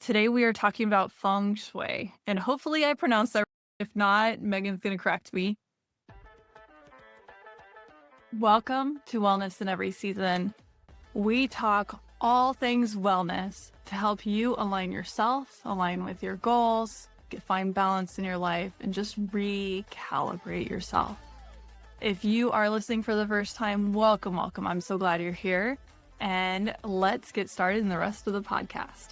Today we are talking about Feng Shui, and hopefully I pronounced that right. If not, Megan's gonna correct me. Welcome to Wellness in Every Season. We talk all things wellness to help you align yourself, align with your goals, find balance in your life, and just recalibrate yourself. If you are listening for the first time, welcome, welcome. I'm so glad you're here. And let's get started in the rest of the podcast.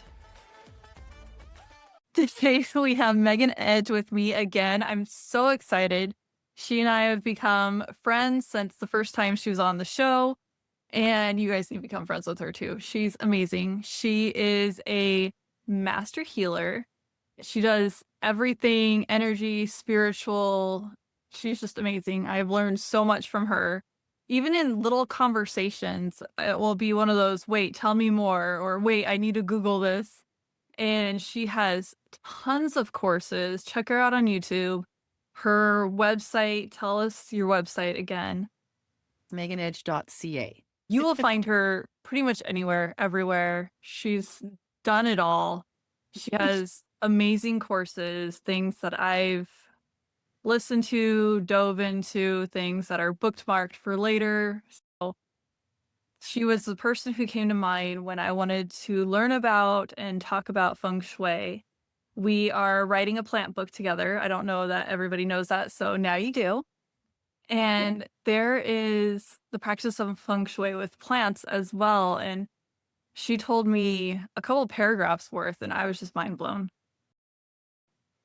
Today we have Megan Edge with me again. I'm so excited. She and I have become friends since the first time she was on the show, and you guys need to become friends with her too. She's amazing. She is a master healer. She does everything energy, spiritual. She's just amazing. I've learned so much from her. Even in little conversations, it will be one of those, wait, tell me more, or wait, I need to Google this. And she has tons of courses. Check her out on YouTube. Her website, tell us your website again. meganedge.ca. You will find her pretty much anywhere, everywhere. She's done it all. She has amazing courses, things that I've listened to, dove into, things that are bookmarked for later. So she was the person who came to mind when I wanted to learn about and talk about Feng Shui. We are writing a plant book together. I don't know that everybody knows that, so now you do. And there is the practice of Feng Shui with plants as well. And she told me a couple paragraphs worth, and I was just mind blown.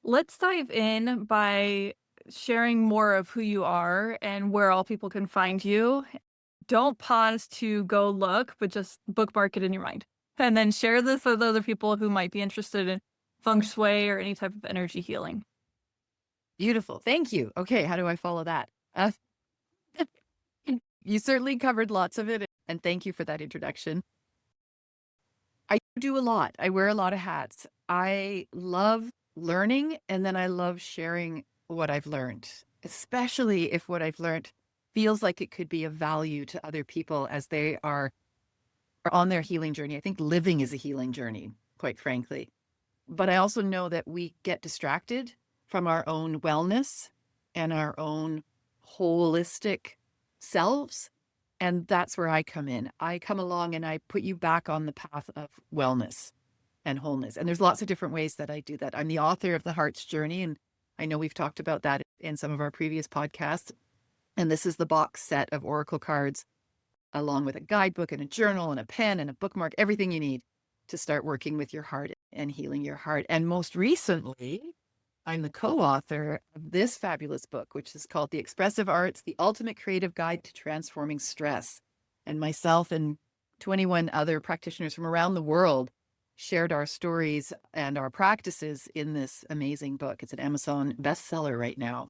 Let's dive in by sharing more of who you are and where all people can find you. Don't pause to go look, but just bookmark it in your mind. And then share this with other people who might be interested in Feng Shui or any type of energy healing. Beautiful. Thank you. Okay, how do I follow that? You certainly covered lots of it, and thank you for that introduction. I do a lot. I wear a lot of hats. I love learning, and then I love sharing what I've learned, especially if what I've learned feels like it could be of value to other people as they are on their healing journey. I think living is a healing journey, quite frankly. But I also know that we get distracted from our own wellness and our own holistic selves. And that's where I come in. I come along and I put you back on the path of wellness and wholeness. And there's lots of different ways that I do that. I'm the author of The Heart's Journey, and I know we've talked about that in some of our previous podcasts. And this is the box set of oracle cards, along with a guidebook and a journal and a pen and a bookmark, everything you need to start working with your heart and healing your heart. And most recently, I'm the co-author of this fabulous book, which is called The Expressive Arts, The Ultimate Creative Guide to Transforming Stress. And myself and 21 other practitioners from around the world shared our stories and our practices in this amazing book. It's an Amazon bestseller right now.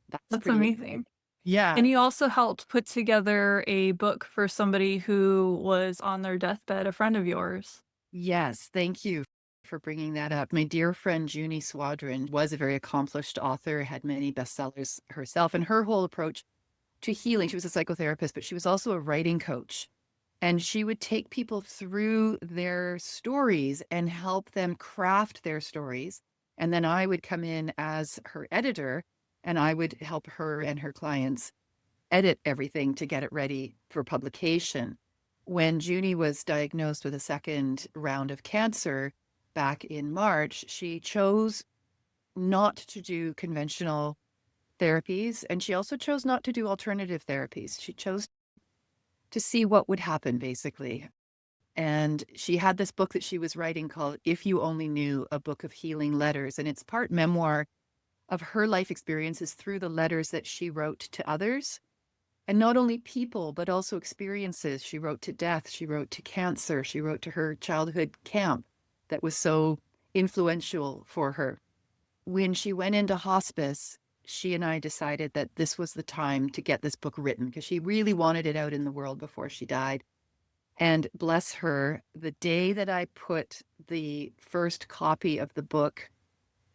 That's That's pretty amazing. Yeah. And you also helped put together a book for somebody who was on their deathbed, a friend of yours. Yes, thank you for bringing that up. My dear friend Junie Swadron was a very accomplished author, had many bestsellers herself, and her whole approach to healing, she was a psychotherapist, but she was also a writing coach. And she would take people through their stories and help them craft their stories. And then I would come in as her editor, and I would help her and her clients edit everything to get it ready for publication. When Junie was diagnosed with a second round of cancer back in March, she chose not to do conventional therapies, and she also chose not to do alternative therapies. She chose to see what would happen, basically. And she had this book that she was writing called If You Only Knew, a Book of Healing Letters. And it's part memoir of her life experiences through the letters that she wrote to others. And not only people, but also experiences. She wrote to death. She wrote to cancer. She wrote to her childhood camp that was so influential for her. When she went into hospice, she and I decided that this was the time to get this book written because she really wanted it out in the world before she died. And bless her, the day that I put the first copy of the book,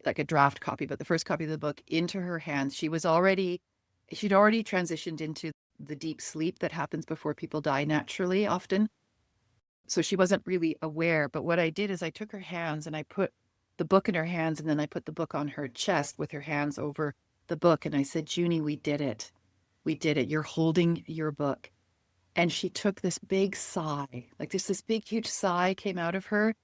like a draft copy, but the first copy of the book into her hands, she'd already transitioned into the deep sleep that happens before people die naturally, often. So she wasn't really aware. But what I did is I took her hands and I put the book in her hands, and then I put the book on her chest with her hands over the book. And I said, Junie, we did it. We did it. You're holding your book. And she took this big sigh, like this big, huge sigh came out of her.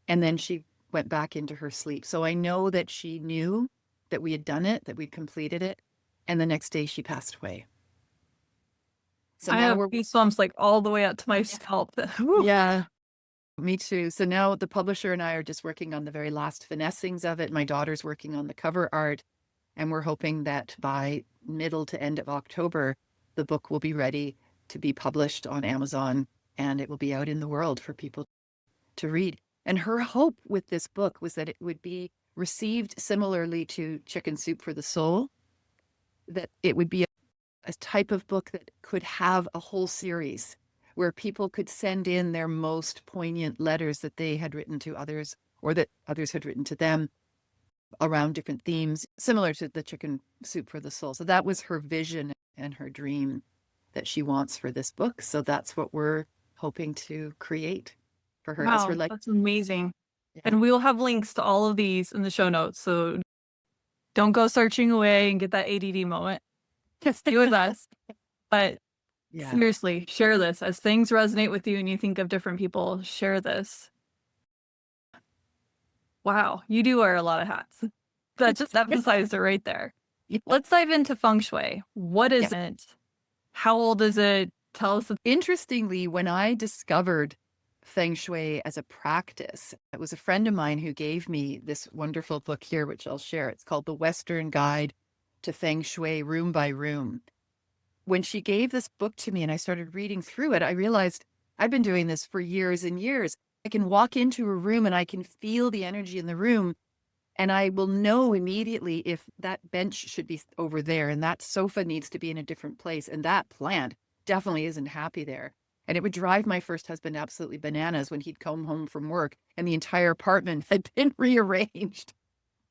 And then she went back into her sleep. So I know that she knew that we had done it, that we'd completed it. And the next day she passed away. So I now have we're, goosebumps like all the way up to my scalp. Whew. yeah, me too. So now the publisher and I are just working on the very last finessings of it. My daughter's working on the cover art, and we're hoping that by middle to end of October, the book will be ready to be published on Amazon and it will be out in the world for people to read. And her hope with this book was that it would be received similarly to Chicken Soup for the Soul, that it would be a type of book that could have a whole series where people could send in their most poignant letters that they had written to others or that others had written to them around different themes, similar to the Chicken Soup for the Soul. So that was her vision and her dream that she wants for this book. So that's what we're hoping to create for her as her Wow, life. that's amazing. Yeah. And we will have links to all of these in the show notes. So don't go searching away and get that ADD moment. Stay with us. But Yeah. seriously, share this. As things resonate with you and you think of different people, share this. Wow, you do wear a lot of hats. That just emphasized it right there. Yeah. Let's dive into Feng Shui. What is Yes. it? How old is it? Tell us. Interestingly, when I discovered Feng Shui as a practice, it was a friend of mine who gave me this wonderful book here, which I'll share. It's called The Western Guide to Feng Shui, Room by Room. When she gave this book to me and I started reading through it, I realized I've been doing this for years and years. I can walk into a room and I can feel the energy in the room, and I will know immediately if that bench should be over there and that sofa needs to be in a different place and that plant definitely isn't happy there. And it would drive my first husband absolutely bananas when he'd come home from work and the entire apartment had been rearranged,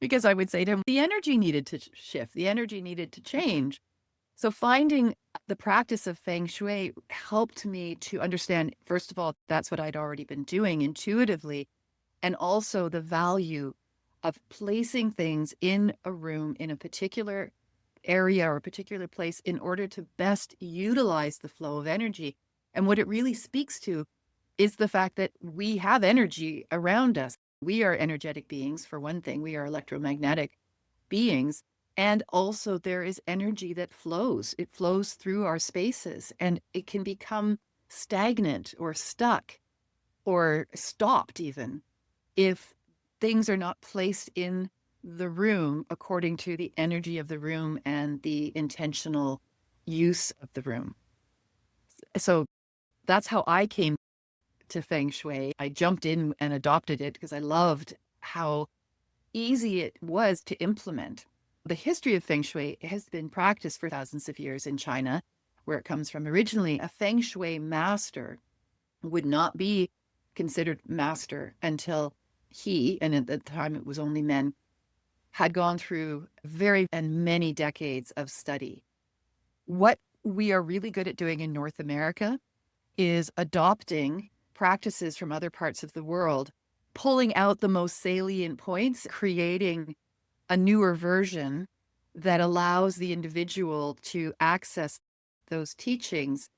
because I would say to him, the energy needed to shift, the energy needed to change. So finding the practice of Feng Shui helped me to understand, first of all, that's what I'd already been doing intuitively, and also the value of placing things in a room in a particular area or a particular place in order to best utilize the flow of energy. And what it really speaks to is the fact that we have energy around us. We are energetic beings, for one thing, we are electromagnetic beings. And also, there is energy that flows. It flows through our spaces and it can become stagnant or stuck or stopped, even if things are not placed in the room according to the energy of the room and the intentional use of the room. So that's how I came to Feng Shui. I jumped in and adopted it because I loved how easy it was to implement. The history of Feng Shui has been practiced for thousands of years in China, where it comes from. Originally, a Feng Shui master would not be considered master until he, and at the time it was only men, had gone through very and many decades of study. What we are really good at doing in North America is adopting practices from other parts of the world, pulling out the most salient points, creating a newer version that allows the individual to access those teachings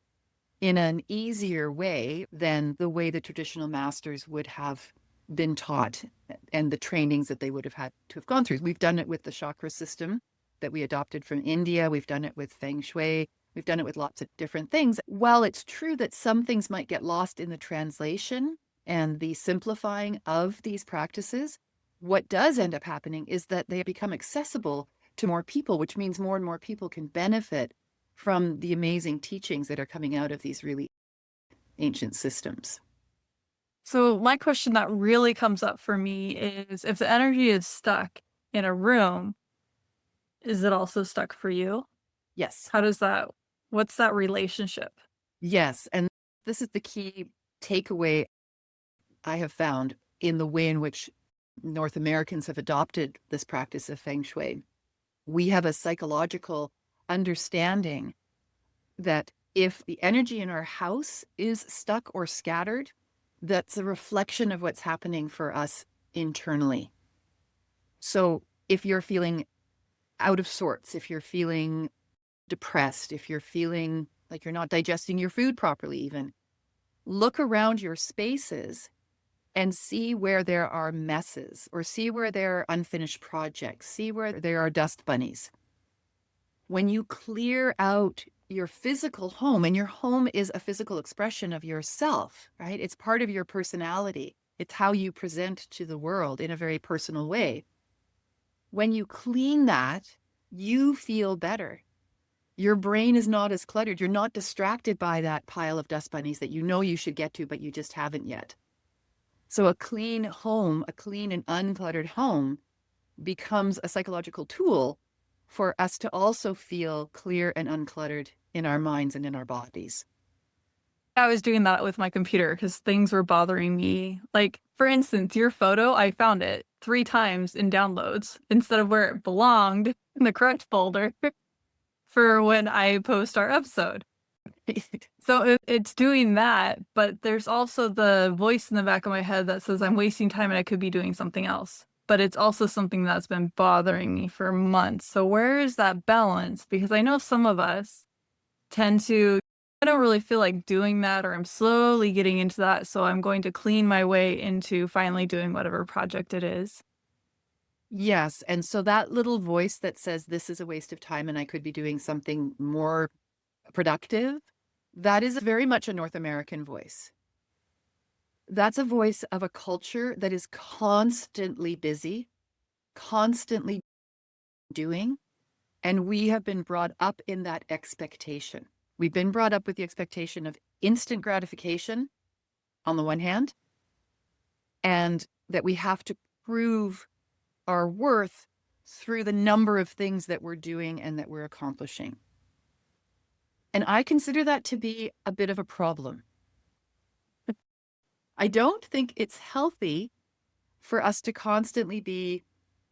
in an easier way than the way the traditional masters would have been taught and the trainings that they would have had to have gone through. We've done it with the chakra system that we adopted from India. We've done it with Feng Shui. We've done it with lots of different things. While it's true that some things might get lost in the translation and the simplifying of these practices, what does end up happening is that they become accessible to more people, which means more and more people can benefit from the amazing teachings that are coming out of these really ancient systems. So my question that really comes up for me is if the energy is stuck in a room, is it also stuck for you? Yes. How does that, what's that relationship? Yes. And this is the key takeaway I have found in the way in which North Americans have adopted this practice of Feng Shui. We have a psychological understanding that if the energy in our house is stuck or scattered, that's a reflection of what's happening for us internally. So if you're feeling out of sorts, if you're feeling depressed, if you're feeling like you're not digesting your food properly, even look around your spaces and see where there are messes or see where there are unfinished projects, see where there are dust bunnies. When you clear out your physical home, and your home is a physical expression of yourself, right? It's part of your personality. It's how you present to the world in a very personal way. When you clean that, you feel better. Your brain is not as cluttered. You're not distracted by that pile of dust bunnies that you know you should get to, but you just haven't yet. So a clean home, a clean and uncluttered home becomes a psychological tool for us to also feel clear and uncluttered in our minds and in our bodies. I was doing that with my computer because things were bothering me. Like, for instance, your photo, I found it 3 times in downloads instead of where it belonged in the correct folder for when I post our episode. So it's doing that, but there's also the voice in the back of my head that says I'm wasting time and I could be doing something else. But it's also something that's been bothering me for months. So where is that balance? Because I know some of us tend to, I don't really feel like doing that, or I'm slowly getting into that. So I'm going to clean my way into finally doing whatever project it is. Yes. And so that little voice that says this is a waste of time and I could be doing something more productive, that is very much a North American voice. That's a voice of a culture that is constantly busy, constantly doing. And we have been brought up in that expectation. We've been brought up with the expectation of instant gratification on the one hand, and that we have to prove our worth through the number of things that we're doing and that we're accomplishing. And I consider that to be a bit of a problem. I don't think it's healthy for us to constantly be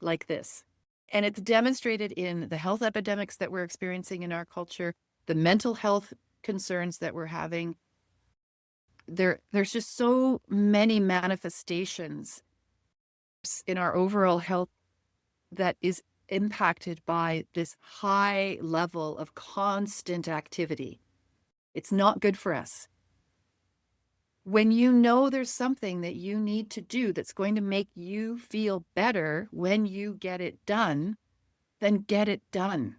like this. And it's demonstrated in the health epidemics that we're experiencing in our culture, the mental health concerns that we're having. There's just so many manifestations in our overall health that is impacted by this high level of constant activity. It's not good for us. When you know there's something that you need to do that's going to make you feel better when you get it done, then get it done,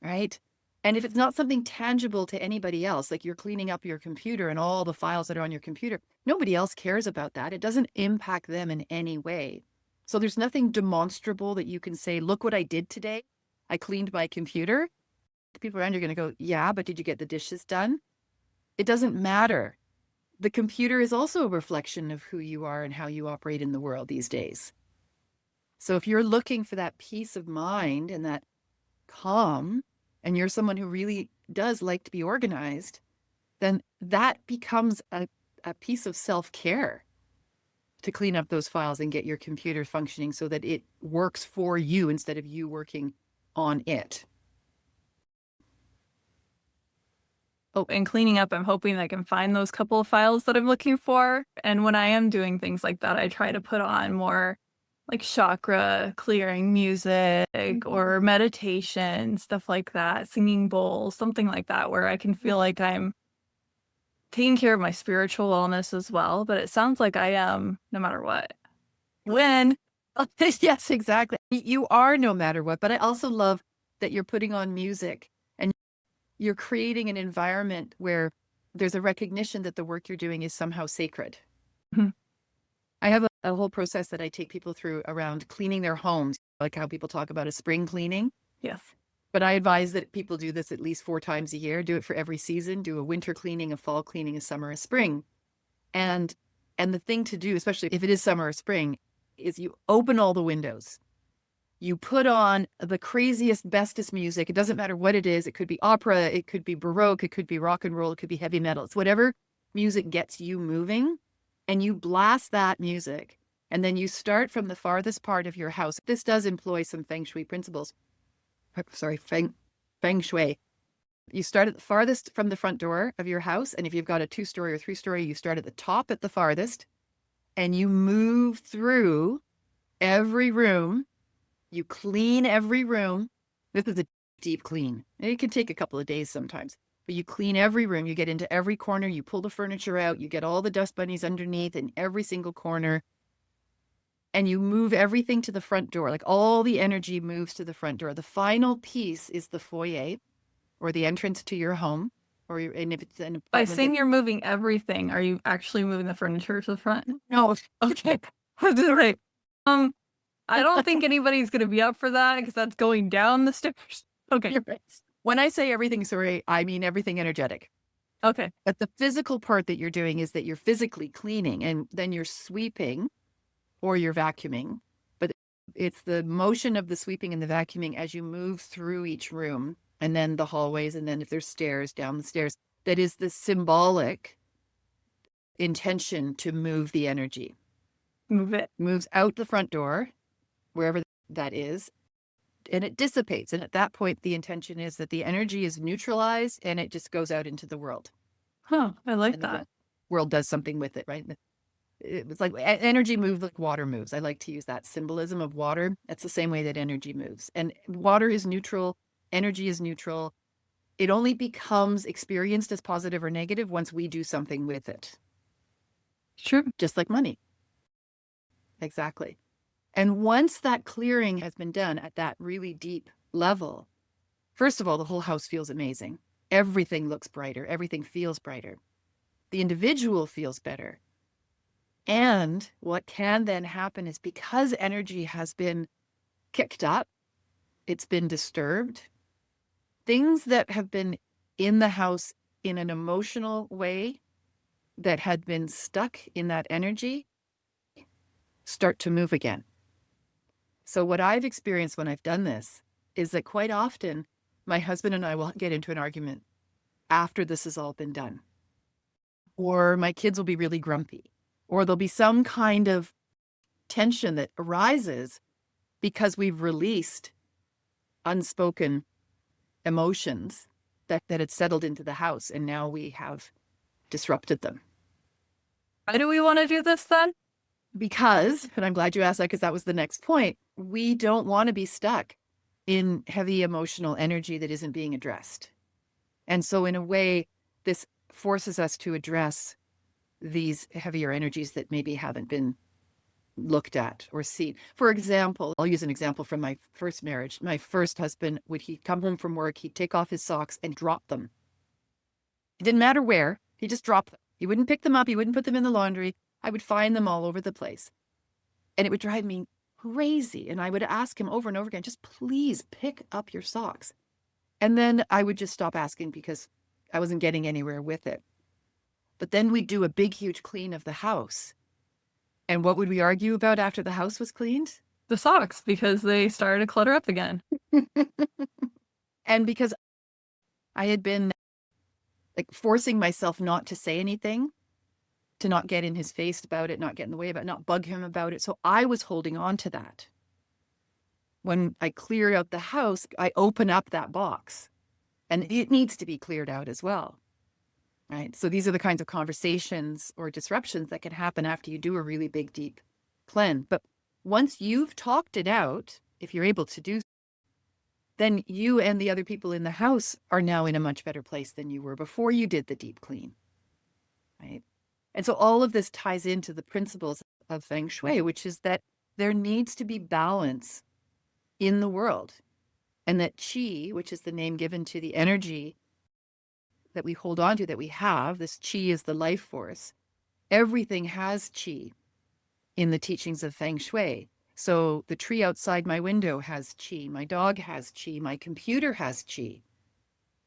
right? And if it's not something tangible to anybody else, like you're cleaning up your computer and all the files that are on your computer, nobody else cares about that. It doesn't impact them in any way. So there's nothing demonstrable that you can say, look what I did today. I cleaned my computer. The people around you are going to go, yeah, but did you get the dishes done? It doesn't matter. The computer is also a reflection of who you are and how you operate in the world these days. So if you're looking for that peace of mind and that calm, and you're someone who really does like to be organized, then that becomes a piece of self-care to clean up those files and get your computer functioning so that it works for you instead of you working on it. Oh, and cleaning up, I'm hoping I can find those couple of files that I'm looking for. And when I am doing things like that, I try to put on more like chakra clearing music or meditation, stuff like that, singing bowls, something like that, where I can feel like I'm taking care of my spiritual wellness as well. But it sounds like I am no matter what. When? Yes, exactly. You are no matter what, but I also love that you're putting on music and you're creating an environment where there's a recognition that the work you're doing is somehow sacred. Mhm. I have a whole process that I take people through around cleaning their homes, like how people talk about a spring cleaning. Yes. But I advise that people do this at least 4 times a year, do it for every season, do a winter cleaning, a fall cleaning, a summer, a spring. And the thing to do, especially if it is summer or spring, is you open all the windows. You put on the craziest, bestest music. It doesn't matter what it is. It could be opera, it could be Baroque, it could be rock and roll, it could be heavy metal. It's whatever music gets you moving, and you blast that music. And then you start from the farthest part of your house. This does employ some Feng Shui principles. Sorry, Feng Shui. You start at the farthest from the front door of your house. And if you've got a 2-story or 3-story, you start at the top at the farthest and you move through every room. You clean every room. This is a deep clean. It can take a couple of days sometimes, but you clean every room. You get into every corner. You pull the furniture out. You get all the dust bunnies underneath in every single corner. And you move everything to the front door. Like all the energy moves to the front door. The final piece is the foyer or the entrance to your home. And if it's an By apartment that, saying you're moving everything, are you actually moving the furniture to the front? no, Okay. I was gonna say, um, I don't think anybody's gonna be up for that because that's going down the stairs. Okay. you're right. When I say everything, sorry, I mean everything energetic. Okay. But the physical part that you're doing is that you're physically cleaning and then you're sweeping or you're vacuuming. But it's the motion of the sweeping and the vacuuming as you move through each room and then the hallways. And then if there's stairs, down the stairs, that is the symbolic intention to move the energy. Move it. Moves out the front door, wherever that is, and it dissipates. And at that point, the intention is that the energy is neutralized and it just goes out into the world. Huh. I like And the that. world does something with it, right? It was like energy moves like water moves. I like to use that symbolism of water. That's the same way that energy moves. And water is neutral, energy is neutral. It only becomes experienced as positive or negative once we do something with it. True. Just like money. Exactly. And once that clearing has been done at that really deep level, first of all, the whole house feels amazing. Everything looks brighter. Everything feels brighter. The individual feels better. And what can then happen is because energy has been kicked up, it's been disturbed, things that have been in the house in an emotional way that had been stuck in that energy start to move again. So what I've experienced when I've done this is that quite often my husband and I will get into an argument after this has all been done. Or my kids will be really grumpy. Or there'll be some kind of tension that arises because we've released unspoken emotions that had settled into the house and now we have disrupted them. Why do we want to do this then? Because, and I'm glad you asked that because that was the next point, we don't want to be stuck in heavy emotional energy that isn't being addressed. And so in a way, this forces us to address these heavier energies that maybe haven't been looked at or seen. For example, I'll use an example from my first marriage. My first husband, would he come home from work, he'd take off his socks and drop them. It didn't matter where, he just dropped them. He wouldn't pick them up, he wouldn't put them in the laundry. I would find them all over the place. And it would drive me crazy. And I would ask him over and over again, just please pick up your socks. And then I would just stop asking because I wasn't getting anywhere with it. But then we'd do a big, huge clean of the house. And what would we argue about after the house was cleaned? The socks, because they started to clutter up again. And because I had been like forcing myself not to say anything, to not get in his face about it, not get in the way about it, not bug him about it. So I was holding on to that. When I clear out the house, I open up that box and it needs to be cleared out as well. Right. So these are the kinds of conversations or disruptions that can happen after you do a really big, deep cleanse. But once you've talked it out, if you're able to do, then you and the other people in the house are now in a much better place than you were before you did the deep clean. Right. And so all of this ties into the principles of Feng Shui, which is that there needs to be balance in the world. And that qi, which is the name given to the energy that we hold on to, that we have, this qi is the life force. Everything has qi in the teachings of Feng Shui. So the tree outside my window has qi, my dog has qi, my computer has qi.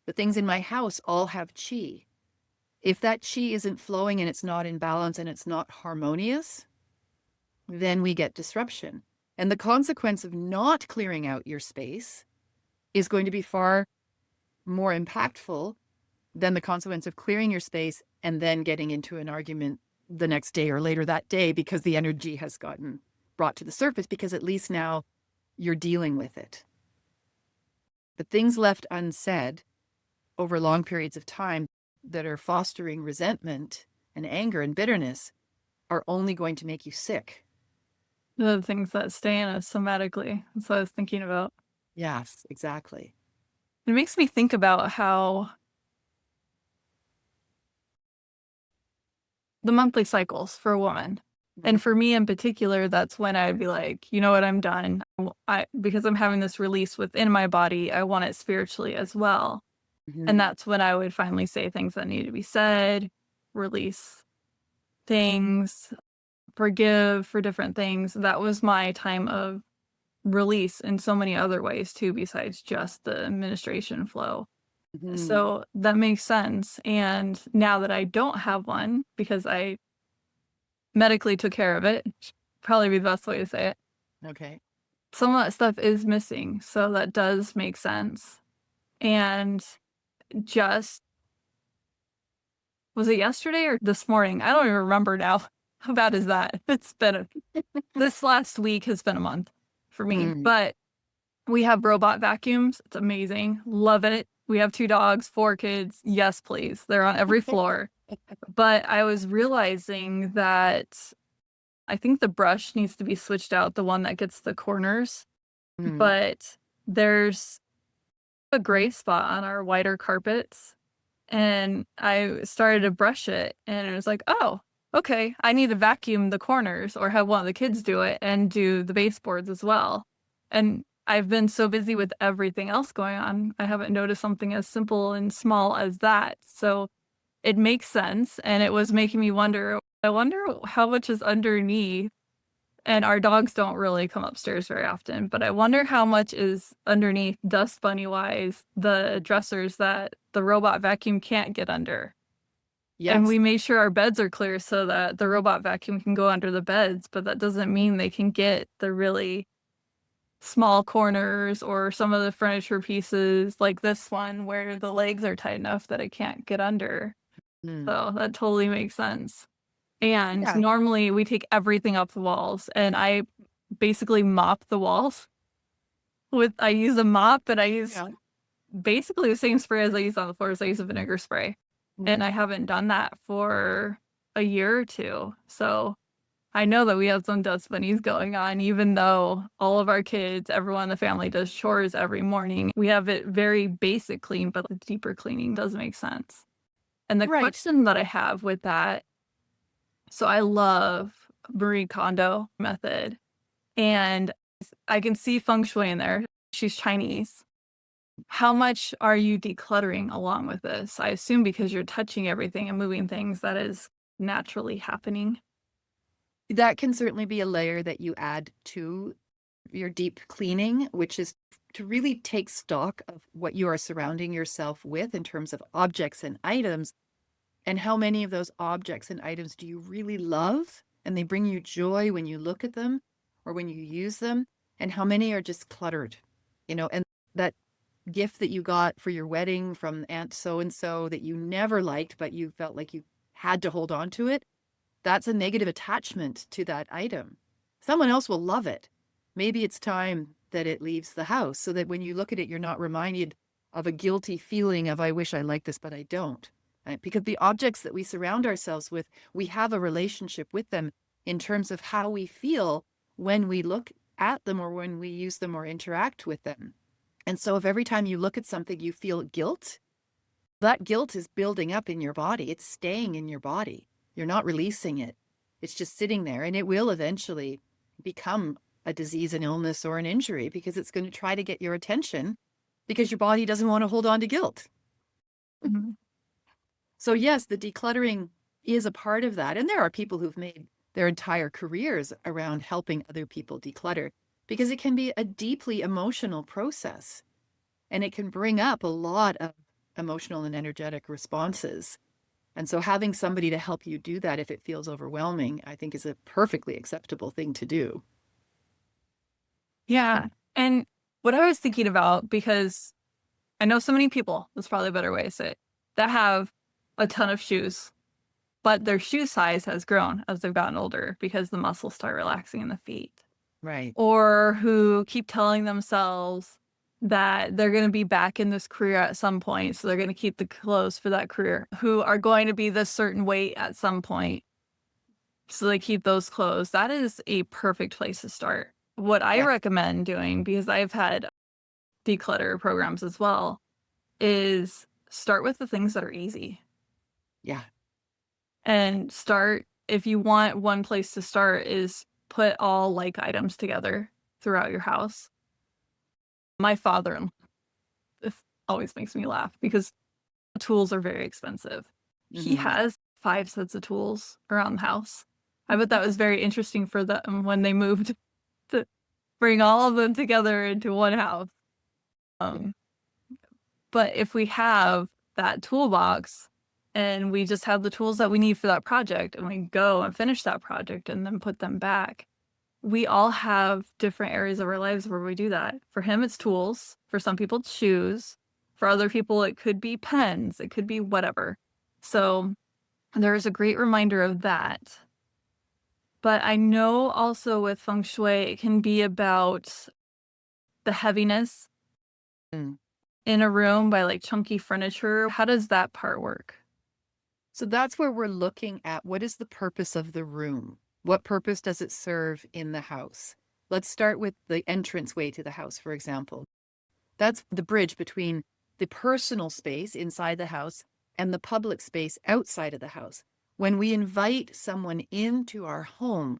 The things in my house all have qi. If that qi isn't flowing and it's not in balance and it's not harmonious, then we get disruption. And the consequence of not clearing out your space is going to be far more impactful than the consequence of clearing your space and then getting into an argument the next day or later that day because the energy has gotten brought to the surface, because at least now you're dealing with it. But things left unsaid over long periods of time that are fostering resentment and anger and bitterness are only going to make you sick. The things that stay in us somatically. That's what I was thinking about. Yes, exactly. It makes me think about how the monthly cycles for a woman. And for me in particular, that's when I'd be like, you know what, I'm done. Because I'm having this release within my body, I want it spiritually as well. And Mm-hmm. that's when I would finally say things that need to be said, release things, forgive for different things. That was my time of release in so many other ways too, besides just the administration flow. Mm-hmm. So that makes sense. And now that I don't have one, because I medically took care of it, probably be the best way to say it, Okay. some of that stuff is missing. So that does make sense. And just, was it yesterday or this morning? I don't even remember now. How bad is that? This last week has been a month for me, Mm. but we have robot vacuums. It's amazing. Love it. We have 2 dogs, 4 kids. Yes, please. They're on every floor. But I was realizing that I think the brush needs to be switched out, the one that gets the corners. Mm. But there's a gray spot on our whiter carpets. And I started to brush it, and it was like, oh, okay, I need to vacuum the corners or have one of the kids do it and do the baseboards as well. And I've been so busy with everything else going on, I haven't noticed something as simple and small as that. So it makes sense. And it was making me wonder, I wonder how much is underneath. And our dogs don't really come upstairs very often, but I wonder how much is underneath dust bunny wise, the dressers that the robot vacuum can't get under. And Yes. we made sure our beds are clear so that the robot vacuum can go under the beds, but that doesn't mean they can get the really small corners or some of the furniture pieces like this one where the legs are tight enough that it can't get under. Mm. So that totally makes sense. And Yeah. normally we take everything off the walls and I basically mop the walls I use a mop and I use Yeah. basically the same spray as I use on the floors. I use a vinegar spray. And I haven't done that for a year or two. So I know that we have some dust bunnies going on, even though all of our kids, everyone in the family does chores every morning. We have it very basic clean, but the deeper cleaning does make sense. And the Right. question that I have with that, so I love Marie Kondo method, and I can see Feng Shui in there. She's Chinese. How much are you decluttering along with this? I assume because you're touching everything and moving things, that is naturally happening. That can certainly be a layer that you add to your deep cleaning, which is to really take stock of what you are surrounding yourself with in terms of objects and items, and how many of those objects and items do you really love and they bring you joy when you look at them or when you use them, and how many are just cluttered, and that gift that you got for your wedding from Aunt so and so that you never liked, but you felt like you had to hold on to it, that's a negative attachment to that item. Someone else will love it. Maybe it's time that it leaves the house so that when you look at it, you're not reminded of a guilty feeling of, I wish I liked this, but I don't. Right? Because the objects that we surround ourselves with, we have a relationship with them in terms of how we feel when we look at them or when we use them or interact with them. And so if every time you look at something, you feel guilt, that guilt is building up in your body. It's staying in your body. You're not releasing it. It's just sitting there, and it will eventually become a disease, an illness, or an injury because it's going to try to get your attention because your body doesn't want to hold on to guilt. Mhm. So, yes, the decluttering is a part of that. And there are people who've made their entire careers around helping other people declutter because it can be a deeply emotional process and it can bring up a lot of emotional and energetic responses. And so having somebody to help you do that if it feels overwhelming, I think is a perfectly acceptable thing to do. Yeah. And what I was thinking about, because I know so many people, that's probably a better way to say it, that have a ton of shoes, but their shoe size has grown as they've gotten older because the muscles start relaxing in the feet. Right. Or who keep telling themselves, that they're going to be back in this career at some point. So they're going to keep the clothes for that career, who are going to be this certain weight at some point. So they keep those clothes. That is a perfect place to start. What I Yeah. recommend doing, because I've had declutter programs as well, is start with the things that are easy Yeah. and start. If you want one place to start, is put all like items together throughout your house. My father this always makes me laugh because tools are very expensive. He Hmm. has 5 sets of tools around the house. I bet that was very interesting for them when they moved to bring all of them together into one house. Um, but if we have that toolbox and we just have the tools that we need for that project and we go and finish that project and then put them back, we all have different areas of our lives where we do that. For him, it's tools. For some people, it's shoes. For other people, it could be pens. It could be whatever. So there's a great reminder of that. But I know also with Feng Shui, it can be about the heaviness Mm. in a room by like chunky furniture. How does that part work? So that's where we're looking at what is the purpose of the room? What purpose does it serve in the house? Let's start with the entranceway to the house, for example. That's the bridge between the personal space inside the house and the public space outside of the house. When we invite someone into our home,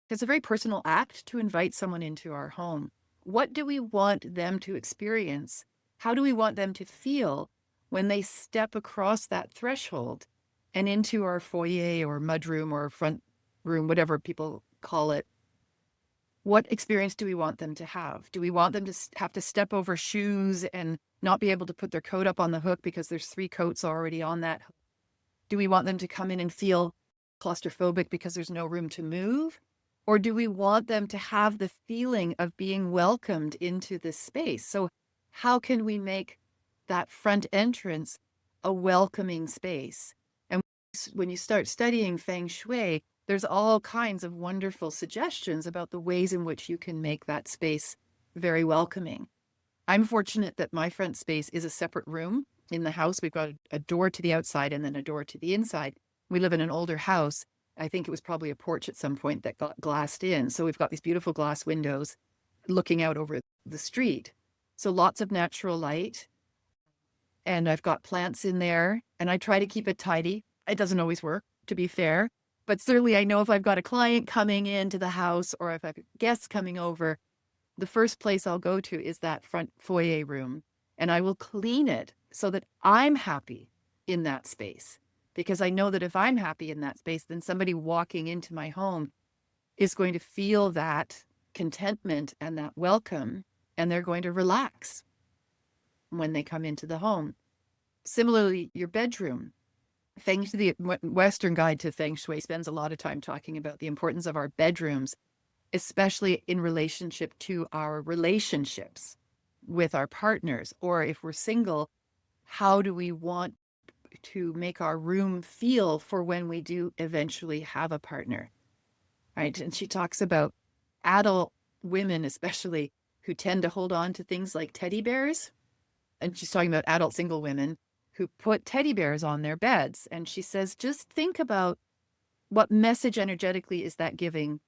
it's a very personal act to invite someone into our home. What do we want them to experience? How do we want them to feel when they step across that threshold and into our foyer or mudroom or front room, whatever people call it? What experience do we want them to have? Do we want them to have to step over shoes and not be able to put their coat up on the hook because there's 3 coats already on that? Do we want them to come in and feel claustrophobic because there's no room to move? Or do we want them to have the feeling of being welcomed into this space? So how can we make that front entrance a welcoming space? And when you start studying Feng Shui, there's all kinds of wonderful suggestions about the ways in which you can make that space very welcoming. I'm fortunate that my front space is a separate room in the house. We've got a door to the outside and then a door to the inside. We live in an older house. I think it was probably a porch at some point that got glassed in. So we've got these beautiful glass windows looking out over the street. So lots of natural light. And I've got plants in there and I try to keep it tidy. It doesn't always work, to be fair. But certainly I know if I've got a client coming into the house or if I've got guests coming over, the first place I'll go to is that front foyer room, and I will clean it so that I'm happy in that space. Because I know that if I'm happy in that space, then somebody walking into my home is going to feel that contentment and that welcome, and they're going to relax when they come into the home. Similarly, your bedroom. The Western Guide to Feng Shui spends a lot of time talking about the importance of our bedrooms, especially in relationship to our relationships with our partners, or if we're single, how do we want to make our room feel for when we do eventually have a partner, right? And she talks about adult women, especially, who tend to hold on to things like teddy bears. And she's talking about adult single women who put teddy bears on their beds. And she says, just think about what message energetically is that giving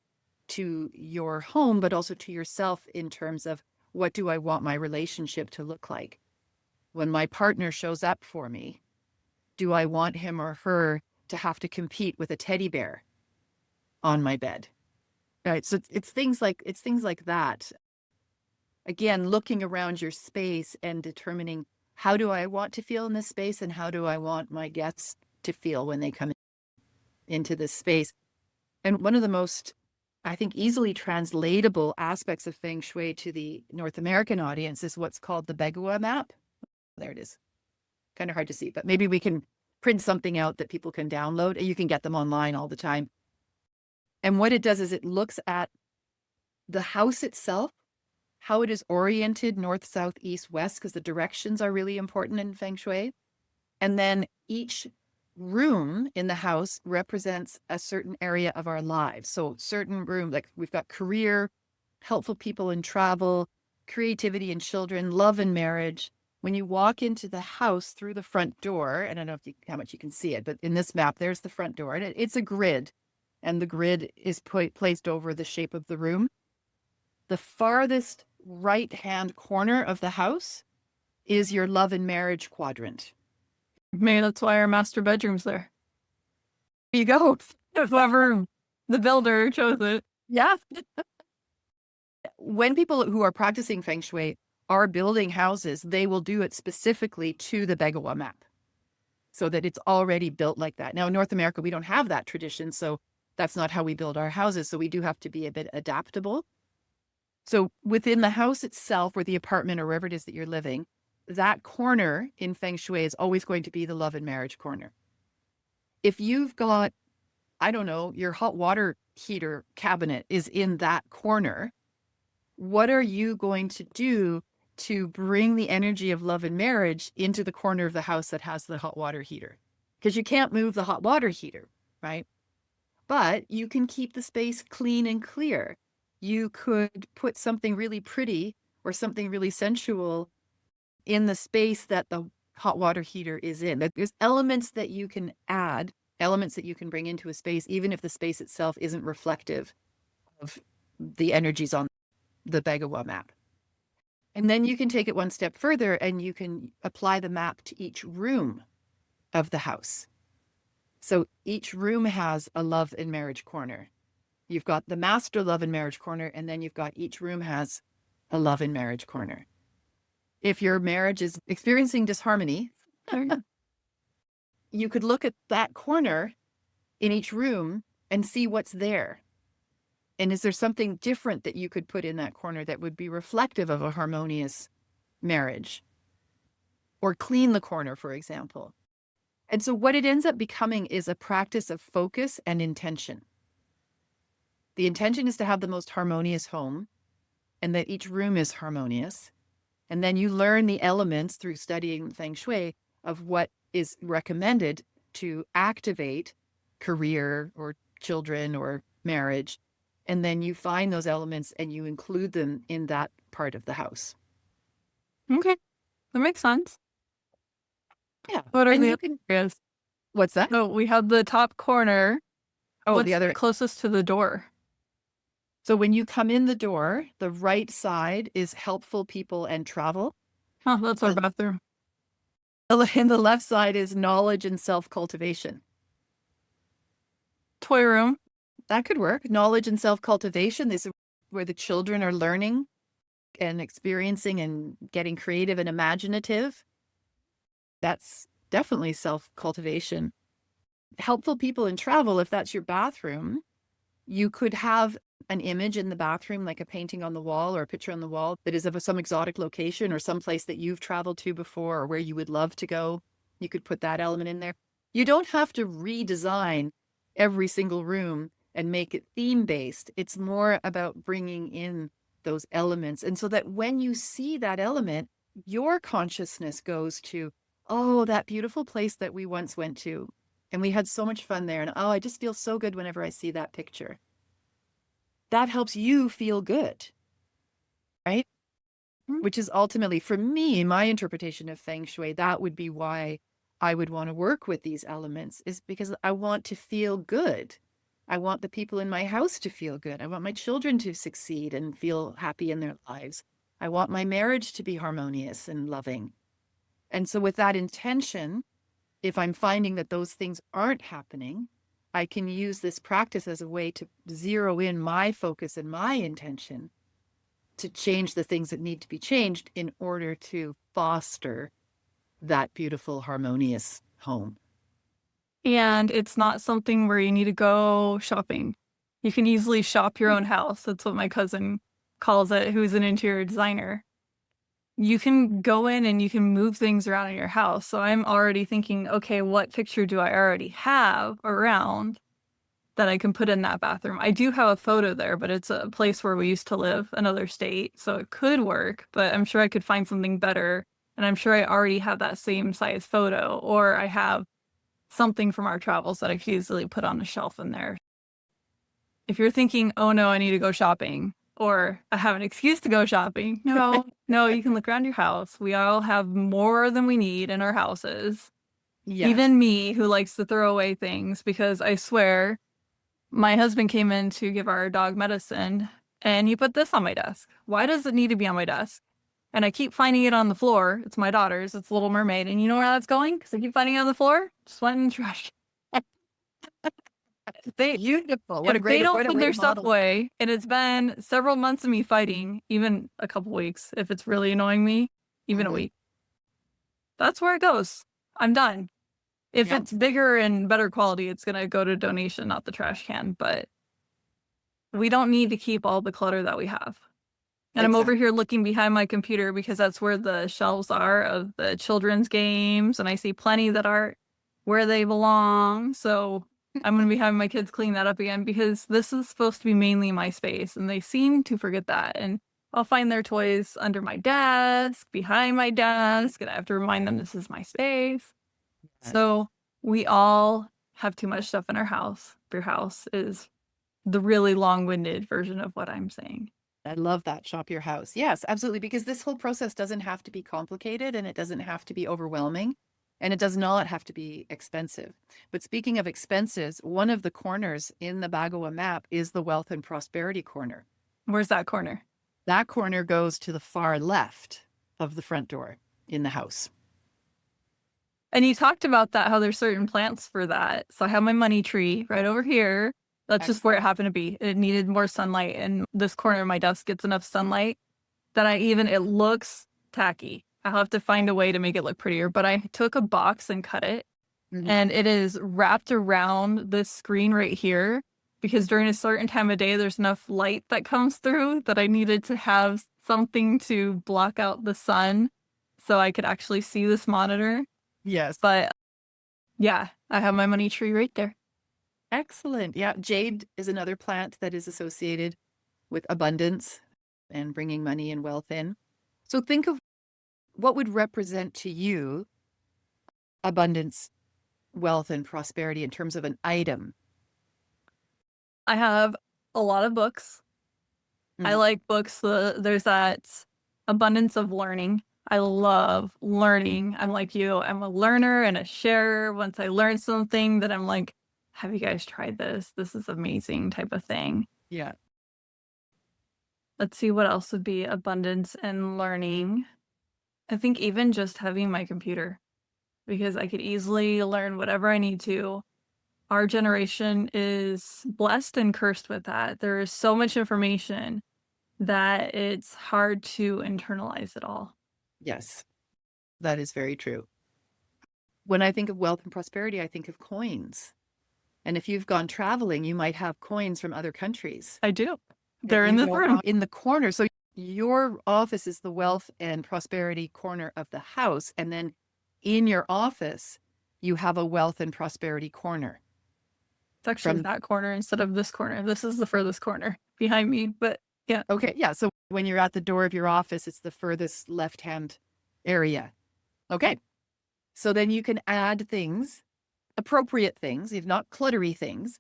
to your home, but also to yourself in terms of what do I want my relationship to look like? When my partner shows up for me, do I want him or her to have to compete with a teddy bear on my bed? Right. So it's things like that. Again, looking around your space and determining how do I want to feel in this space and how do I want my guests to feel when they come into this space. And one of the most, I think, easily translatable aspects of Feng Shui to the North American audience is what's called the Bagua map. There it is. Kind of hard to see, but maybe we can print something out that people can download and you can get them online all the time. And what it does is it looks at the house itself, how it is oriented north, south, east, west, because the directions are really important in Feng Shui. And then each room in the house represents a certain area of our lives. So certain room, like we've got career, helpful people in travel, creativity and children, love and marriage. When you walk into the house through the front door, and I don't know how much you can see it, but in this map, there's the front door, and it's a grid, and the grid is placed over the shape of the room. The farthest right-hand corner of the house is your love and marriage quadrant. Maybe that's why our master bedroom's there. There you go. Whoever the builder chose it. Yeah. When people who are practicing Feng Shui are building houses, they will do it specifically to the Bagua map so that it's already built like that. Now, in North America, we don't have that tradition, so that's not how we build our houses. So we do have to be a bit adaptable. So within the house itself or the apartment or wherever it is that you're living, that corner in Feng Shui is always going to be the love and marriage corner. If you've got, I don't know, your hot water heater cabinet is in that corner, what are you going to do to bring the energy of love and marriage into the corner of the house that has the hot water heater? Because you can't move the hot water heater, right? But you can keep the space clean and clear. You could put something really pretty or something really sensual in the space that the hot water heater is in. There's elements that you can add, elements that you can bring into a space, even if the space itself isn't reflective of the energies on the Bagua map. And then you can take it one step further and you can apply the map to each room of the house. So each room has a love and marriage corner. You've got the master love and marriage corner, and then you've got each room has a love and marriage corner. If your marriage is experiencing disharmony, you could look at that corner in each room and see what's there. And is there something different that you could put in that corner that would be reflective of a harmonious marriage? Or clean the corner, for example. And so what it ends up becoming is a practice of focus and intention. The intention is to have the most harmonious home and that each room is harmonious. And then you learn the elements through studying Feng Shui of what is recommended to activate career or children or marriage. And then you find those elements and you include them in that part of the house. Okay, that makes sense. Yeah. What are And the you can, areas? what's that? So we have the top corner. Oh, What's the other. closest to the door? So when you come in the door, the right side is helpful people and travel. Oh, that's our And bathroom. the left side is knowledge and self-cultivation. Toy room. That could work. Knowledge and self-cultivation is where the children are learning and experiencing and getting creative and imaginative. That's definitely self-cultivation. Helpful people in travel, if that's your bathroom, you could have an image in the bathroom, like a painting on the wall or a picture on the wall that is of some exotic location or some place that you've traveled to before or where you would love to go. You could put that element in there. You don't have to redesign every single room and make it theme-based. It's more about bringing in those elements. And so that when you see that element, your consciousness goes to, oh, that beautiful place that we once went to. And we had so much fun there. And oh, I just feel so good whenever I see that picture. That helps you feel good, right? Mm. Which is ultimately, for me, my interpretation of Feng Shui, that would be why I would want to work with these elements, is because I want to feel good. I want the people in my house to feel good. I want my children to succeed and feel happy in their lives. I want my marriage to be harmonious and loving. And so with that intention, if I'm finding that those things aren't happening, I can use this practice as a way to zero in my focus and my intention to change the things that need to be changed in order to foster that beautiful, harmonious home. And it's not something where you need to go shopping. You can easily shop your own house. That's what my cousin calls it, who's an interior designer. You can go in and you can move things around in your house. So I'm already thinking, okay, what picture do I already have around that I can put in that bathroom? I do have a photo there, but it's a place where we used to live, another state. So it could work, but I'm sure I could find something better. And I'm sure I already have that same size photo, or I have something from our travels that I could easily put on a shelf in there. If you're thinking, oh no, I need to go shopping, or I have an excuse to go shopping. No, no, you can look around your house. We all have more than we need in our houses. Yes. Even me, who likes to throw away things, because I swear my husband came in to give our dog medicine and he put this on my desk. Why does it need to be on my desk? And I keep finding it on the floor. It's my daughter's. It's Little Mermaid. And you know where that's going? Because I keep finding it on the floor. Just went in the trash. They, Beautiful. What a if they great don't what a put way their to stuff model. away, and it's been several months of me fighting, even a couple weeks, if it's really annoying me, even a Mhm. week, that's where it goes. I'm done. If Yeah, it's bigger and better quality, it's going to go to donation, not the trash can. But we don't need to keep all the clutter that we have. And I'm over exactly. here looking behind my computer because that's where the shelves are of the children's games. And I see plenty that aren't where they belong. So I'm going to be having my kids clean that up again because this is supposed to be mainly my space. And they seem to forget that. And I'll find their toys under my desk, behind my desk, and I have to remind them this is my space. So we all have too much stuff in our house. Your house is the really long-winded version of what I'm saying. I love that. Shop your house. Yes, absolutely. Because this whole process doesn't have to be complicated and it doesn't have to be overwhelming and it does not have to be expensive. But speaking of expenses, one of the corners in the Bagua map is the wealth and prosperity corner. Where's that corner? That corner goes to the far left of the front door in the house. And you talked about that, how there's certain plants for that. So I have my money tree right over here. That's just where it Excellent. happened to be. It needed more sunlight, and this corner of my desk gets enough sunlight that it looks tacky. I'll have to find a way to make it look prettier. But I took a box and cut it, Mhm. and it is wrapped around this screen right here because during a certain time of day, there's enough light that comes through that I needed to have something to block out the sun so I could actually see this monitor. Yes. But yeah, I have my money tree right there. Excellent. Yeah. Jade is another plant that is associated with abundance and bringing money and wealth in. So think of what would represent to you abundance, wealth, and prosperity in terms of an item. I have a lot of books. I Mhm. like books. There's that abundance of learning. I love learning. I'm like you. I'm a learner and a sharer. Once I learn something that I'm like, have you guys tried this? This is amazing type of thing. Yeah. Let's see what else would be abundance and learning. I think even just having my computer because I could easily learn whatever I need to. Our generation is blessed and cursed with that. There is so much information that it's hard to internalize it all. Yes. That is very true. When I think of wealth and prosperity, I think of coins. And if you've gone traveling, you might have coins from other countries I do. that They're in you this go room. in the corner. So your office is the wealth and prosperity corner of the house. And then in your office, you have a wealth and prosperity corner It's actually from, that corner instead of this corner. This is the furthest corner behind me, but yeah. okay. Yeah. So when you're at the door of your office, it's the furthest left-hand area. Okay. So then you can add things, appropriate things, if not cluttery things,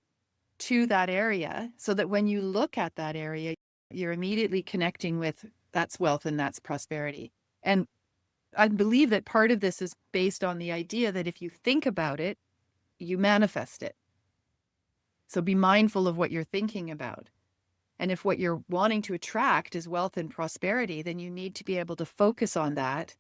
to that area so that when you look at that area, you're immediately connecting with that's wealth and that's prosperity. And I believe that part of this is based on the idea that if you think about it, you manifest it. So be mindful of what you're thinking about. And if what you're wanting to attract is wealth and prosperity, then you need to be able to focus on that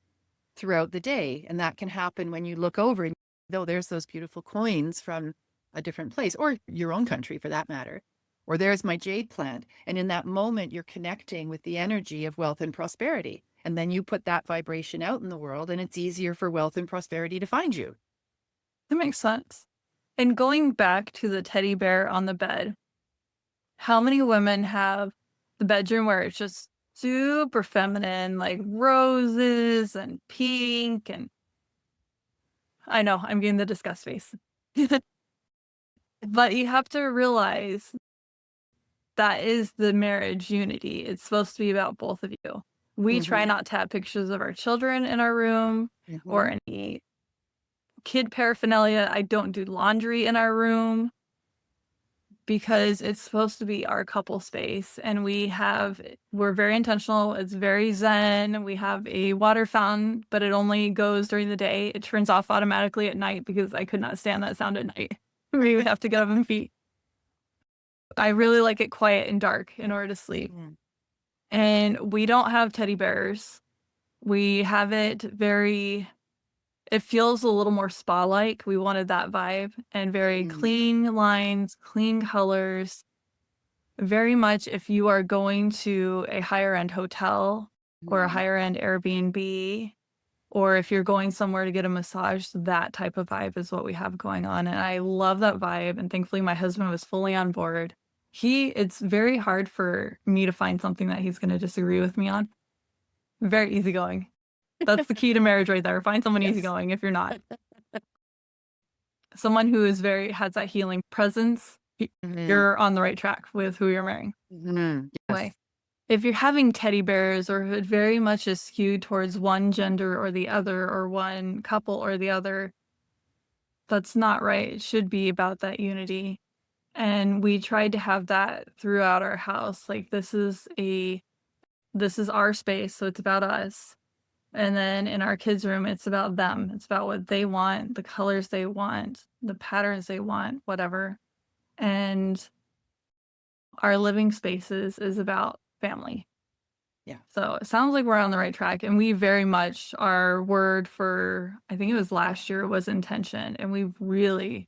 throughout the day. And that can happen when you look over and though there's those beautiful coins from a different place or your own country for that matter. Or there's my jade plant. And in that moment, you're connecting with the energy of wealth and prosperity. And then you put that vibration out in the world and it's easier for wealth and prosperity to find you. That makes sense. And going back to the teddy bear on the bed, how many women have the bedroom where it's just super feminine, like roses and pink? And I know I'm getting the disgust face. But you have to realize that is the marriage unity. It's supposed to be about both of you. We try Mm-hmm. not to have pictures of our children in our room Mm-hmm. or any kid paraphernalia. I don't do laundry in our room because it's supposed to be our couple space, and we're very intentional. It's very zen. We have a water fountain, but it only goes during the day. It turns off automatically at night because I could not stand that sound at night. We would have to get up and feed. I really like it quiet and dark in order to sleep. Mm. And we don't have teddy bears. We have it feels a little more spa-like. We wanted that vibe, and very Mm. clean lines, clean colors. Very much if you are going to a higher end hotel or a Mm. higher end Airbnb, or if you're going somewhere to get a massage, that type of vibe is what we have going on. And I love that vibe. And thankfully, my husband was fully on board. It's very hard for me to find something that he's going to disagree with me on. Very easygoing. That's the key to marriage right there. Find someone Yes. easygoing if you're not. Someone who has that healing presence. Mhm. You're on the right track with who you're marrying. Mhm. Way. Yes. If you're having teddy bears, or if it very much is skewed towards one gender or the other, or one couple or the other, that's not right. It should be about that unity. And we tried to have that throughout our house. Like, this is our space, so it's about us. And then in our kids' room, it's about them. It's about what they want, the colors they want, the patterns they want, whatever. And our living spaces is about family. Yeah. So it sounds like we're on the right track. And we very much, our word for, I think it was last year, was intention. And we've really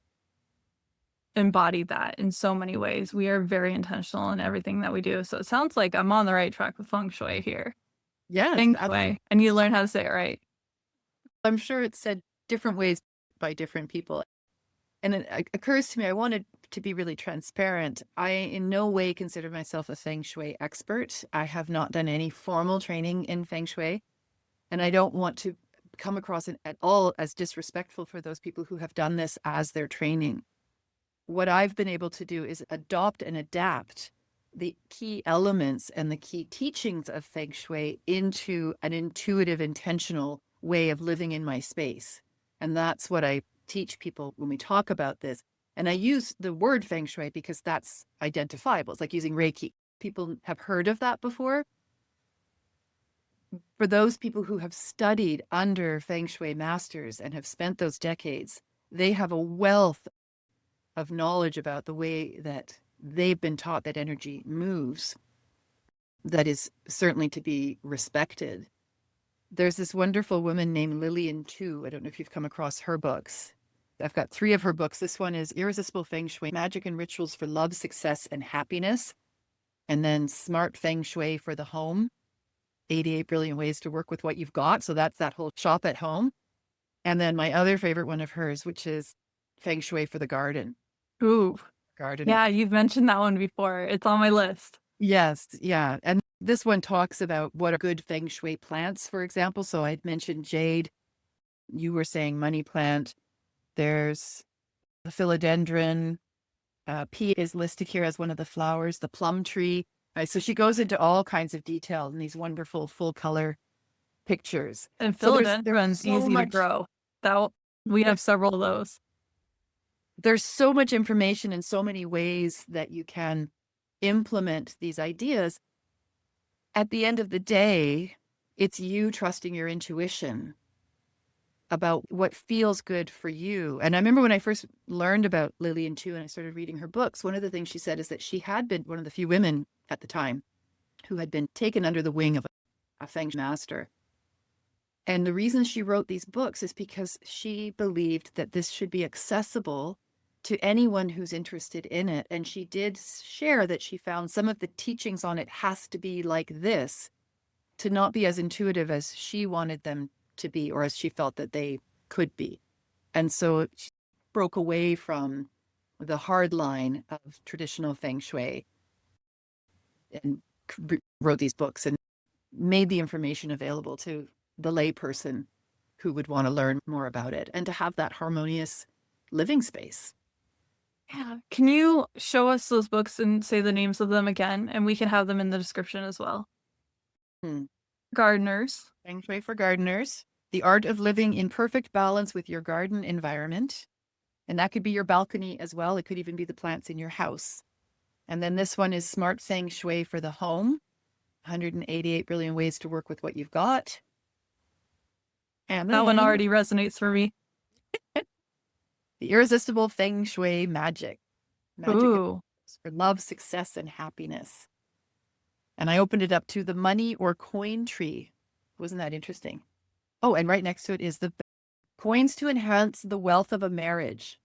embodied that in so many ways. We are very intentional in everything that we do. So it sounds like I'm on the right track with Feng Shui here. Yes. Feng Shui. And you learn how to say it right. I'm sure it's said different ways by different people. And it occurs to me, I wanted to be really transparent. I in no way consider myself a Feng Shui expert. I have not done any formal training in Feng Shui, and I don't want to come across it at all as disrespectful for those people who have done this as their training. What I've been able to do is adopt and adapt the key elements and the key teachings of Feng Shui into an intuitive, intentional way of living in my space. And that's what I teach people when we talk about this. And I use the word Feng Shui because that's identifiable. It's like using Reiki. People have heard of that before. For those people who have studied under Feng Shui masters and have spent those decades, they have a wealth of knowledge about the way that they've been taught that energy moves that is certainly to be respected. There's this wonderful woman named Lillian Tu. I don't know if you've come across her books. I've got 3 of her books. This one is Irresistible Feng Shui, Magic and Rituals for Love, Success, and Happiness. And then Smart Feng Shui for the Home, 88 Brilliant Ways to Work with What You've Got. So that's that whole shop at home. And then my other favorite one of hers, which is Feng Shui for the Garden. Ooh. Gardener. Yeah, you've mentioned that one before. It's on my list. Yes, yeah. And this one talks about what are good Feng Shui plants, for example. So I'd mentioned jade. You were saying money plant. There's the philodendron. Pea is listed here as one of the flowers, the plum tree. So she goes into all kinds of detail in these wonderful full color pictures. And So there's philodendron's so easy to much, grow. That we have several of those. there's so much information and so many ways that you can implement these ideas. At the end of the day, it's you trusting your intuition about what feels good for you. And I remember when I first learned about Lillian Tu and I started reading her books, one of the things she said is that she had been one of the few women at the time who had been taken under the wing of a Feng Shui master. And the reason she wrote these books is because she believed that this should be accessible to anyone who's interested in it. And she did share that she found some of the teachings on it has to be like this, to not be as intuitive as she wanted them to be, or as she felt that they could be. And so she broke away from the hard line of traditional Feng Shui and wrote these books and made the information available to the layperson who would want to learn more about it and to have that harmonious living space. Yeah. Can you show us those books and say the names of them again? And we can have them in the description as well. Hmm. Gardeners. Feng Shui for Gardeners, The Art of Living in Perfect Balance with Your Garden Environment. And that could be your balcony as well. It could even be the plants in your house. And then this one is Smart Feng Shui for the home. 188 brilliant ways to work with what you've got. And That one then already resonates for me. the irresistible Feng Shui magic. Magic Ooh, for love, success, and happiness. And I opened it up to the money or coin tree. Wasn't that interesting? Oh, and right next to it is the coins to enhance the wealth of a marriage.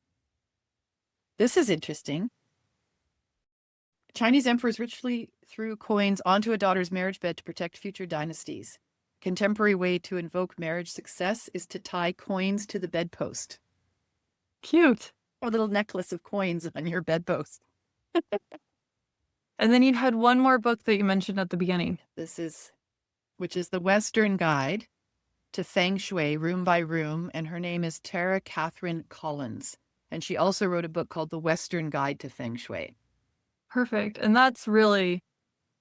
This is interesting. Chinese emperors richly threw coins onto a daughter's marriage bed to protect future dynasties. Contemporary way to invoke marriage success is to tie coins to the bedpost. cute. A little necklace of coins on your bedpost. And then you had one more book that you mentioned at the beginning. Which is the Western Guide to Feng Shui, room by room, and her name is Tara Catherine Collins. And she also wrote a book called The Western Guide to Feng Shui. Perfect. And that's really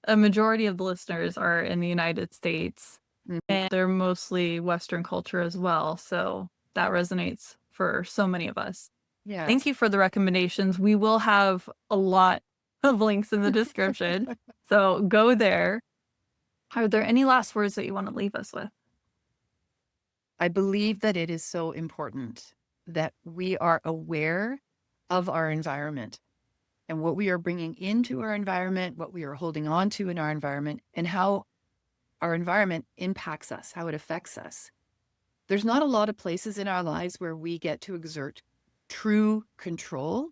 a majority of the listeners are in the United States, and they're mostly Western culture as well. So that resonates for so many of us. Yeah. Thank you for the recommendations. We will have a lot of links in the description. So go there. Are there any last words that you want to leave us with? I believe that it is so important that we are aware of our environment and what we are bringing into our environment, what we are holding on to in our environment, and how our environment impacts us, how it affects us. There's not a lot of places in our lives where we get to exert true control.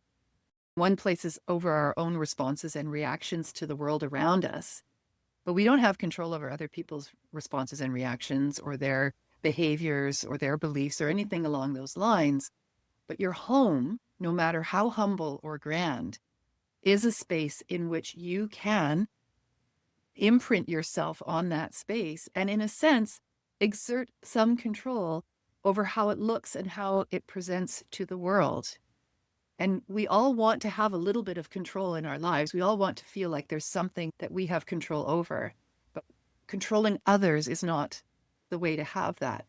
One place is over our own responses and reactions to the world around us, but we don't have control over other people's responses and reactions or their behaviors or their beliefs or anything along those lines. But your home, no matter how humble or grand, is a space in which you can imprint yourself on that space and, in a sense, exert some control over how it looks and how it presents to the world. And we all want to have a little bit of control in our lives. We all want to feel like there's something that we have control over. But controlling others is not the way to have that.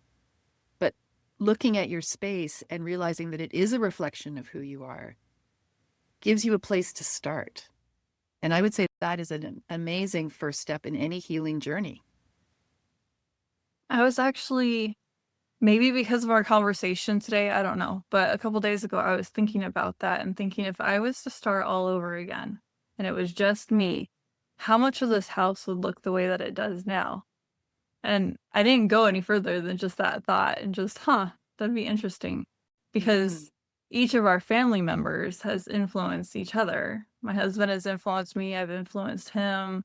But looking at your space and realizing that it is a reflection of who you are gives you a place to start. And I would say that is an amazing first step in any healing journey. I was actually, maybe because of our conversation today, I don't know, but a couple days ago, I was thinking about that and thinking if I was to start all over again and it was just me, how much of this house would look the way that it does now? And I didn't go any further than just that thought and just, that'd be interesting because each of our family members has influenced each other. My husband has influenced me, I've influenced him,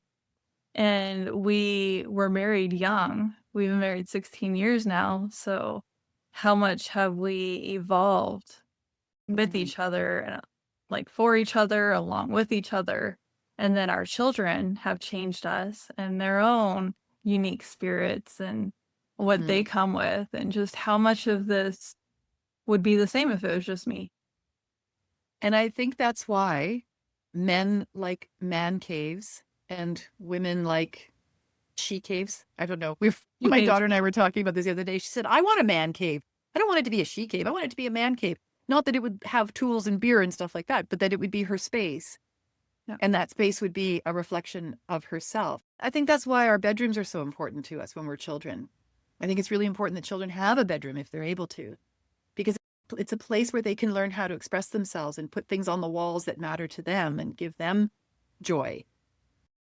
and we were married young. We've been married 16 years now. So, how much have we evolved with each other and like for each other, along with each other? And then our children have changed us and their own unique spirits and what they come with, and just how much of this would be the same if it was just me. And I think that's why men like man caves and women like she caves. I don't know. My daughter and I were talking about this the other day. She said, I want a man cave. I don't want it to be a she cave. I want it to be a man cave. Not that it would have tools and beer and stuff like that, but that it would be her space. Yeah. And that space would be a reflection of herself. I think that's why our bedrooms are so important to us when we're children. I think it's really important that children have a bedroom if they're able to, because it's a place where they can learn how to express themselves and put things on the walls that matter to them and give them joy,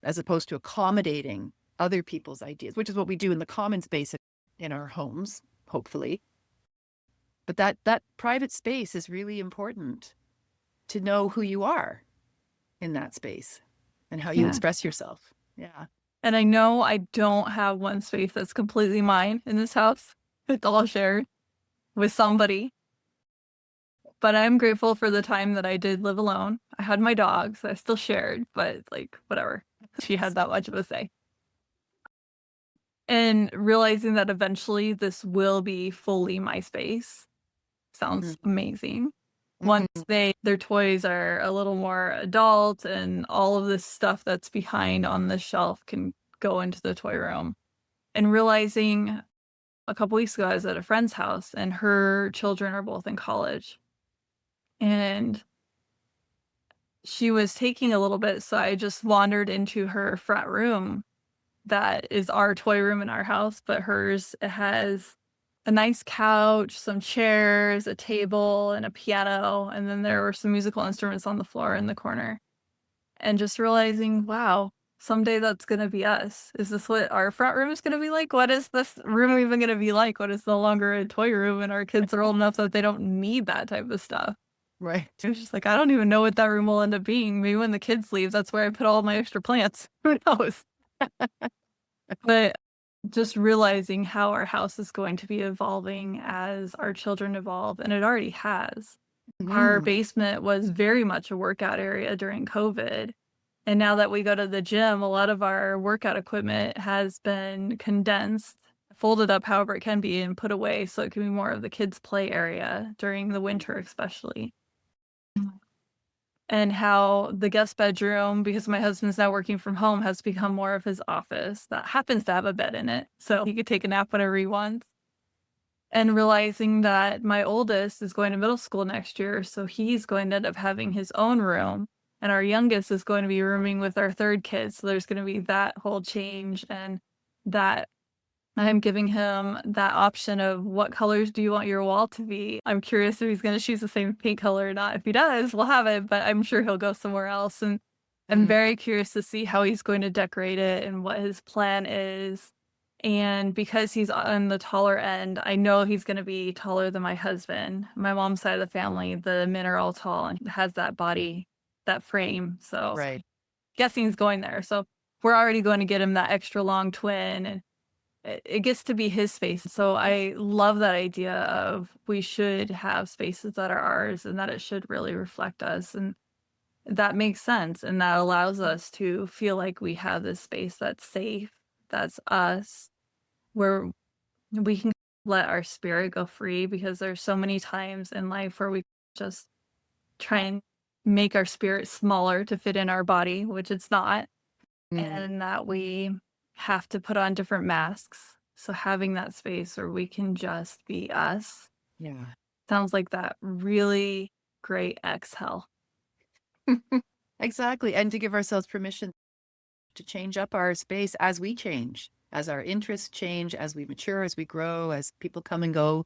as opposed to accommodating other people's ideas, which is what we do in the common space in our homes, hopefully. But that private space is really important to know who you are in that space and how you express yourself. Yeah. And I know I don't have one space that's completely mine in this house. It's all shared with somebody. But I'm grateful for the time that I did live alone. I had my dogs, I still shared, but like, whatever. She had that much of a say. And realizing that eventually this will be fully my space sounds amazing. Once their toys are a little more adult and all of this stuff that's behind on the shelf can go into the toy room. And realizing a couple weeks ago, I was at a friend's house and her children are both in college. And she was taking a little bit, so I just wandered into her front room that is our toy room in our house, but hers, it has a nice couch, some chairs, a table, and a piano, and then there were some musical instruments on the floor in the corner. And just realizing, wow, someday that's gonna be us. Is this what our front room is gonna be like? What is this room even gonna be like? What is no longer a toy room and our kids are old enough that they don't need that type of stuff? Right. It was just like, I don't even know what that room will end up being. Maybe when the kids leave, that's where I put all my extra plants. Who knows? But just realizing how our house is going to be evolving as our children evolve, and it already has. Our Mm, basement was very much a workout area during COVID. And now that we go to the gym, a lot of our workout equipment has been condensed, folded up however it can be, and put away so it can be more of the kids' play area during the winter, especially. And how the guest bedroom, because my husband's now working from home, has become more of his office that happens to have a bed in it. So he could take a nap whenever he wants. And realizing that my oldest is going to middle school next year, so he's going to end up having his own room. And our youngest is going to be rooming with our third kid. So there's going to be that whole change, and that I'm giving him that option of what colors do you want your wall to be. I'm curious if he's going to choose the same paint color or not. If he does, we'll have it, but I'm sure he'll go somewhere else. And I'm mm, very curious to see how he's going to decorate it and what his plan is. And because he's on the taller end, I know he's going to be taller than my husband. My mom's side of the family, the men are all tall and has that body, that frame. So right. guessing he's going there. So we're already going to get him that extra long twin, and it gets to be his space. So I love that idea of we should have spaces that are ours and that it should really reflect us. And that makes sense. And that allows us to feel like we have this space that's safe, that's us, where we can let our spirit go free, because there's so many times in life where we just try and make our spirit smaller to fit in our body, which it's not, Mm, and that we have to put on different masks. So having that space where we can just be us yeah. sounds like that really great exhale. Exactly. And to give ourselves permission to change up our space as we change, as our interests change, as we mature, as we grow, as people come and go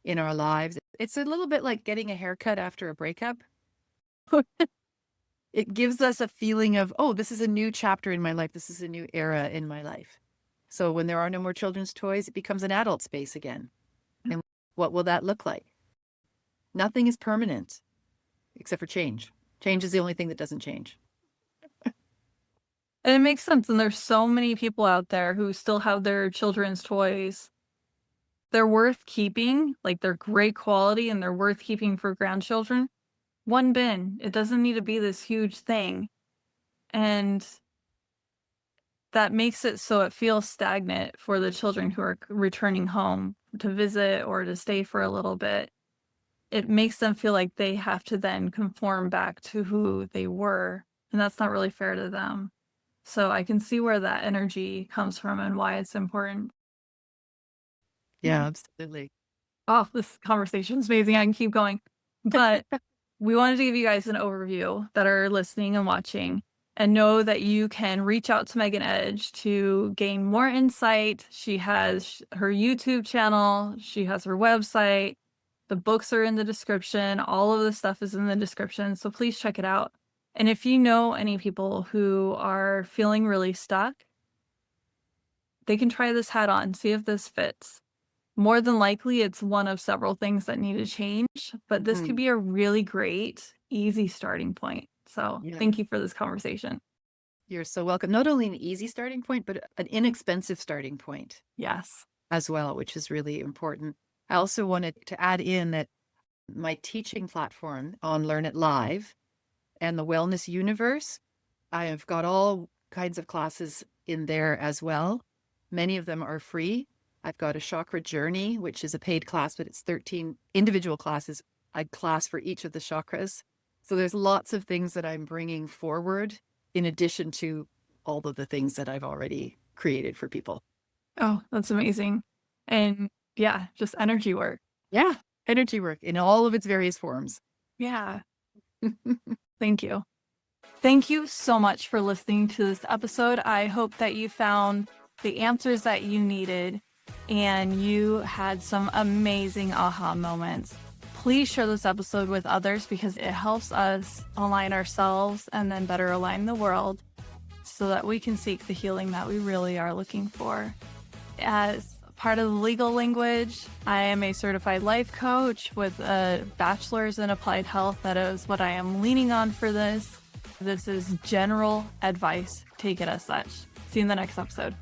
in our lives. It's a little bit like getting a haircut after a breakup. It gives us a feeling of, oh, this is a new chapter in my life. This is a new era in my life. So when there are no more children's toys, it becomes an adult space again. And what will that look like? Nothing is permanent except for change. Change is the only thing that doesn't change. And it makes sense. And there's so many people out there who still have their children's toys. They're worth keeping, like they're great quality and they're worth keeping for grandchildren. One bin. It doesn't need to be this huge thing. And that makes it so it feels stagnant for the children who are returning home to visit or to stay for a little bit. It makes them feel like they have to then conform back to who they were, and that's not really fair to them. So I can see where that energy comes from and why it's important. Yeah, absolutely. Oh, this conversation is amazing. I can keep going. But we wanted to give you guys an overview that are listening and watching, and know that you can reach out to Megan Edge to gain more insight. She has her YouTube channel, she has her website. The books are in the description. All of the stuff is in the description. So please check it out. And if you know any people who are feeling really stuck, they can try this hat on, see if this fits. More than likely, it's one of several things that need to change, but this could Mm, be a really great, easy starting point. So yeah. thank you for this conversation. You're so welcome. Not only an easy starting point, but an inexpensive starting point Yes. as well, which is really important. I also wanted to add in that my teaching platform on Learn It Live and the Wellness Universe, I have got all kinds of classes in there as well. Many of them are free. I've got a chakra journey, which is a paid class, but it's 13 individual classes, a class for each of the chakras. So there's lots of things that I'm bringing forward in addition to all of the things that I've already created for people. Oh, that's amazing. And yeah, just energy work. Yeah, energy work in all of its various forms. Yeah. Thank you. Thank you so much for listening to this episode. I hope that you found the answers that you needed and you had some amazing aha moments. Please share this episode with others because it helps us align ourselves and then better align the world so that we can seek the healing that we really are looking for. As part of the legal language, I am a certified life coach with a bachelor's in applied health. That is what I am leaning on for this. This is general advice. Take it as such. See you in the next episode.